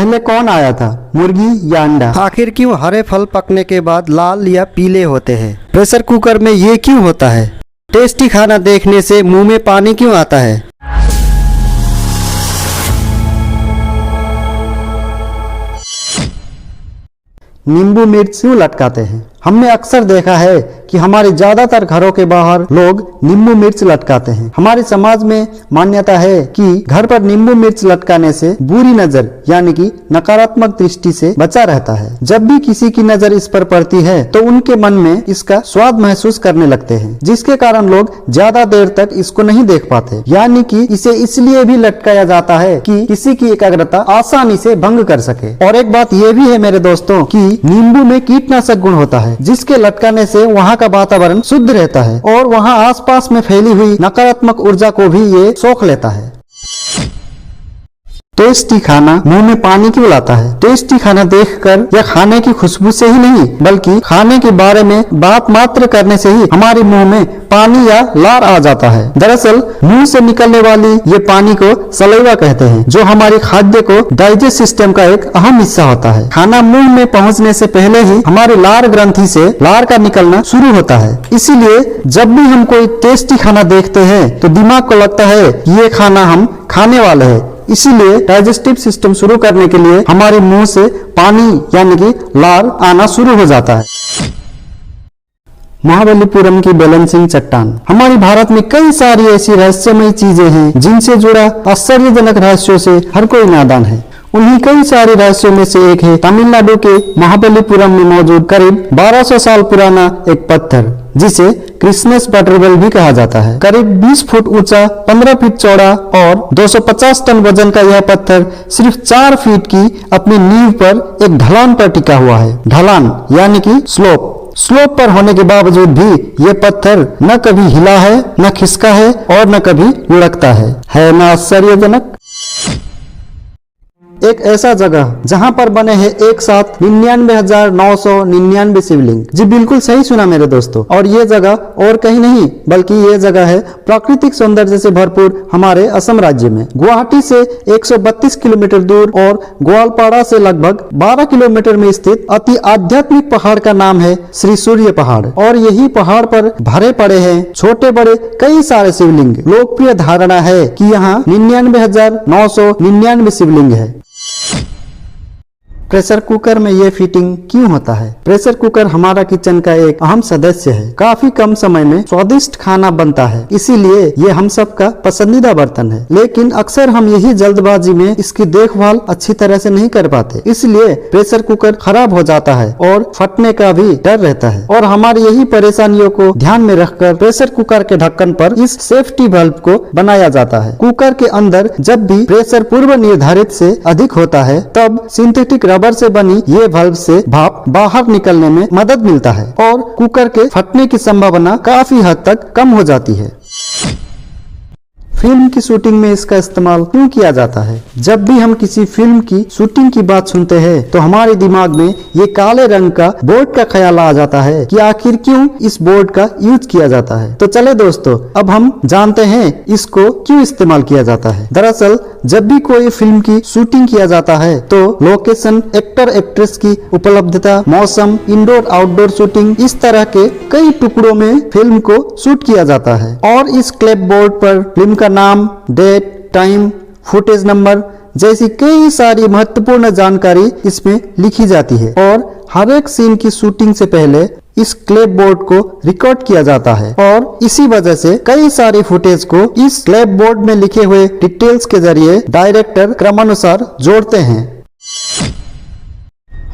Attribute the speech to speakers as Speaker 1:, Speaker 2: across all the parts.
Speaker 1: पहले कौन आया था, मुर्गी या अंडा? आखिर क्यों हरे फल पकने के बाद लाल या पीले होते हैं? प्रेशर कुकर में ये क्यों होता है? टेस्टी खाना देखने से मुंह में पानी क्यों आता है? नींबू मिर्च क्यों लटकाते हैं? हमने अक्सर देखा है कि हमारे ज्यादातर घरों के बाहर लोग नींबू मिर्च लटकाते हैं। हमारे समाज में मान्यता है कि घर पर नींबू मिर्च लटकाने से बुरी नजर यानी कि नकारात्मक दृष्टि से बचा रहता है। जब भी किसी की नजर इस पर पड़ती है तो उनके मन में इसका स्वाद महसूस करने लगते हैं, जिसके कारण लोग ज्यादा देर तक इसको नहीं देख पाते। यानी कि इसे इसलिए भी लटकाया जाता है कि किसी की एकाग्रता आसानी से भंग कर सके। और एक बात यह भी है मेरे दोस्तों कि नींबू में कीटनाशक गुण होता है, जिसके लटकाने से वहाँ का वातावरण शुद्ध रहता है और वहाँ आसपास में फैली हुई नकारात्मक ऊर्जा को भी ये सोख लेता है। टेस्टी खाना मुंह में पानी क्यों लाता है? टेस्टी खाना देखकर या खाने की खुशबू से ही नहीं, बल्कि खाने के बारे में बात मात्र करने से ही हमारे मुंह में पानी या लार आ जाता है। दरअसल मुंह से निकलने वाली ये पानी को सलाइवा कहते हैं, जो हमारी खाद्य को डाइजेस्ट सिस्टम का एक अहम हिस्सा होता है। खाना मुंह में पहुंचने से पहले ही हमारी लार ग्रंथि से लार का निकलना शुरू होता है। इसीलिए जब भी हम कोई टेस्टी खाना देखते हैं तो दिमाग को लगता है ये खाना हम खाने वाले हैं। इसीलिए डाइजेस्टिव सिस्टम शुरू करने के लिए हमारे मुंह से पानी यानी कि लार आना शुरू हो जाता है। महाबलीपुरम की बैलेंसिंग चट्टान। हमारे भारत में कई सारी ऐसी रहस्यमयी चीजें हैं जिनसे जुड़ा आश्चर्यजनक रहस्यों से हर कोई नादान है। उन्हीं कई सारे रहस्यों में से एक है तमिलनाडु के महाबलीपुरम में मौजूद करीब 1200 साल पुराना एक पत्थर, जिसे क्रिसमस बटरवेल भी कहा जाता है। करीब 20 फुट ऊंचा, 15 फीट चौड़ा और 250 टन वजन का यह पत्थर सिर्फ 4 फीट की अपनी नींव पर एक ढलान पर टिका हुआ है। ढलान यानी कि स्लोप पर होने के बावजूद भी ये पत्थर न कभी हिला है, न खिसका है और न कभी लुढ़कता है ना आश्चर्यजनक? एक ऐसा जगह जहां पर बने हैं एक साथ 99,999 शिवलिंग। जी बिल्कुल सही सुना मेरे दोस्तों। और ये जगह और कहीं नहीं बल्कि ये जगह है प्राकृतिक सौंदर्य से भरपूर हमारे असम राज्य में। गुवाहाटी से 132 किलोमीटर दूर और ग्वालपाड़ा से लगभग 12 किलोमीटर में स्थित अति आध्यात्मिक पहाड़ का नाम है श्री सूर्य पहाड़। और यही पहाड़ पर भरे पड़े हैं छोटे बड़े कई सारे शिवलिंग। लोकप्रिय धारणा है कि यहाँ 99,999 शिवलिंग है। प्रेशर कुकर में ये फिटिंग क्यों होता है? प्रेशर कुकर हमारा किचन का एक अहम सदस्य है। काफी कम समय में स्वादिष्ट खाना बनता है, इसीलिए ये हम सब का पसंदीदा बर्तन है। लेकिन अक्सर हम यही जल्दबाजी में इसकी देखभाल अच्छी तरह से नहीं कर पाते, इसलिए प्रेशर कुकर खराब हो जाता है और फटने का भी डर रहता है। और हमारी यही परेशानियों को ध्यान में रखकर प्रेशर कुकर के ढक्कन पर इस सेफ्टी बल्ब को बनाया जाता है। कुकर के अंदर जब भी प्रेशर पूर्व निर्धारित से अधिक होता है तब सिंथेटिक रबर से बनी ये बल्ब से भाप बाहर निकलने में मदद मिलता है और कुकर के फटने की संभावना काफी हद तक कम हो जाती है। फिल्म की शूटिंग में इसका इस्तेमाल क्यों किया जाता है? जब भी हम किसी फिल्म की शूटिंग की बात सुनते हैं तो हमारे दिमाग में ये काले रंग का बोर्ड का ख्याल आ जाता है कि आखिर क्यों इस बोर्ड का यूज किया जाता है। तो चले दोस्तों, अब हम जानते हैं इसको क्यों इस्तेमाल किया जाता है। दरअसल जब भी कोई फिल्म की शूटिंग किया जाता है तो लोकेशन, एक्टर एक्ट्रेस की उपलब्धता, मौसम, इंडोर आउटडोर शूटिंग, इस तरह के कई टुकड़ों में फिल्म को शूट किया जाता है। और इस क्लिपबोर्ड पर फिल्म का नाम, डेट, टाइम, फुटेज नंबर जैसी कई सारी महत्वपूर्ण जानकारी इसमें लिखी जाती है। और हर एक सीन की शूटिंग से पहले इस क्लिपबोर्ड को रिकॉर्ड किया जाता है और इसी वजह से कई सारी फुटेज को इस क्लिपबोर्ड में लिखे हुए डिटेल्स के जरिए डायरेक्टर क्रमानुसार जोड़ते हैं।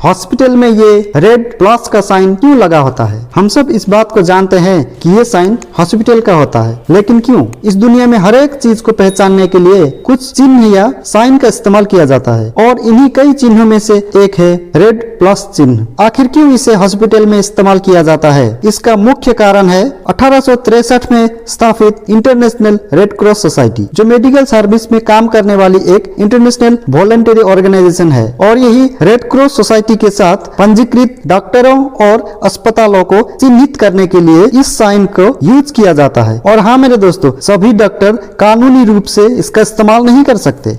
Speaker 1: हॉस्पिटल में ये रेड प्लस का साइन क्यों लगा होता है? हम सब इस बात को जानते हैं कि ये साइन हॉस्पिटल का होता है, लेकिन क्यों? इस दुनिया में हर एक चीज को पहचानने के लिए कुछ चिन्ह या साइन का इस्तेमाल किया जाता है और इन्हीं कई चिन्हों में से एक है रेड प्लस चिन्ह। आखिर क्यों इसे हॉस्पिटल में इस्तेमाल किया जाता है? इसका मुख्य कारण है 1863 में स्थापित इंटरनेशनल रेड क्रॉस सोसाइटी, जो मेडिकल सर्विस में काम करने वाली एक इंटरनेशनल वॉलंटरी ऑर्गेनाइजेशन है। और यही रेड क्रॉस सोसाइटी के साथ पंजीकृत डॉक्टरों और अस्पतालों को चिन्हित करने के लिए इस साइन को यूज किया जाता है। और हाँ मेरे दोस्तों, सभी डॉक्टर कानूनी रूप से इसका इस्तेमाल नहीं कर सकते।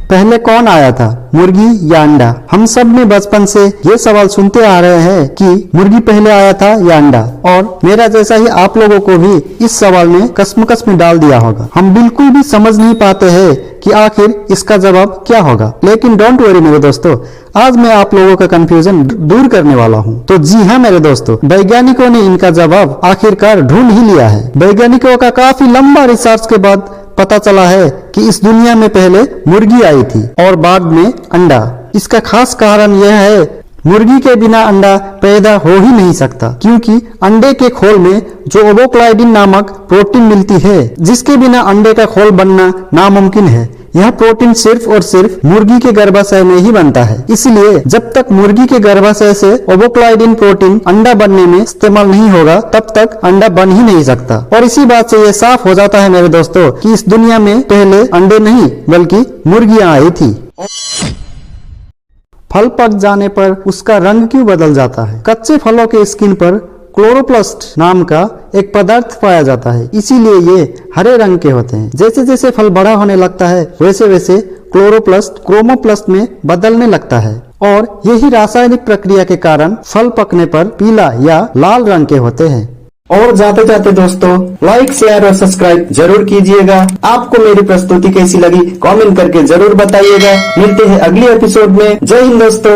Speaker 1: पहले कौन आया था, मुर्गी या अंडा? हम सब ने बचपन से ये सवाल सुनते आ रहे हैं कि मुर्गी पहले आया था या अंडा, और मेरा जैसा ही आप लोगों को भी इस सवाल ने कश्मकश में डाल दिया होगा। हम बिल्कुल भी समझ नहीं पाते हैं कि आखिर इसका जवाब क्या होगा। लेकिन डोंट वरी मेरे दोस्तों, आज मैं आप लोगों का कंफ्यूजन दूर करने वाला हूँ। तो जी हाँ मेरे दोस्तों, वैज्ञानिकों ने इनका जवाब आखिरकार ढूंढ ही लिया है। वैज्ञानिकों का काफी लंबा रिसर्च के बाद पता चला है कि इस दुनिया में पहले मुर्गी आई थी और बाद में अंडा। इसका खास कारण यह है, मुर्गी के बिना अंडा पैदा हो ही नहीं सकता, क्योंकि अंडे के खोल में जो ओवोक्लाइडिन नामक प्रोटीन मिलती है, जिसके बिना अंडे का खोल बनना नामुमकिन है। यह प्रोटीन सिर्फ और सिर्फ मुर्गी के गर्भाशय में ही बनता है। इसलिए जब तक मुर्गी के गर्भाशय से ओवोक्लाइडिन प्रोटीन अंडा बनने में इस्तेमाल नहीं होगा, तब तक अंडा बन ही नहीं सकता। और इसी बात से ये साफ हो जाता है मेरे दोस्तों कि इस दुनिया में पहले अंडे नहीं बल्कि मुर्गियां आई थी। फल पक जाने पर उसका रंग क्यों बदल जाता है? कच्चे फलों के स्किन पर क्लोरोप्लास्ट नाम का एक पदार्थ पाया जाता है, इसीलिए ये हरे रंग के होते हैं। जैसे जैसे फल बड़ा होने लगता है, वैसे वैसे क्लोरोप्लास्ट क्रोमोप्लास्ट में बदलने लगता है, और यही रासायनिक प्रक्रिया के कारण फल पकने पर पीला या लाल रंग के होते हैं। और जाते जाते दोस्तों, लाइक शेयर और सब्सक्राइब जरूर कीजिएगा। आपको मेरी प्रस्तुति कैसी लगी कमेंट करके जरूर बताइएगा। मिलते हैं अगले एपिसोड में। जय हिंद दोस्तों।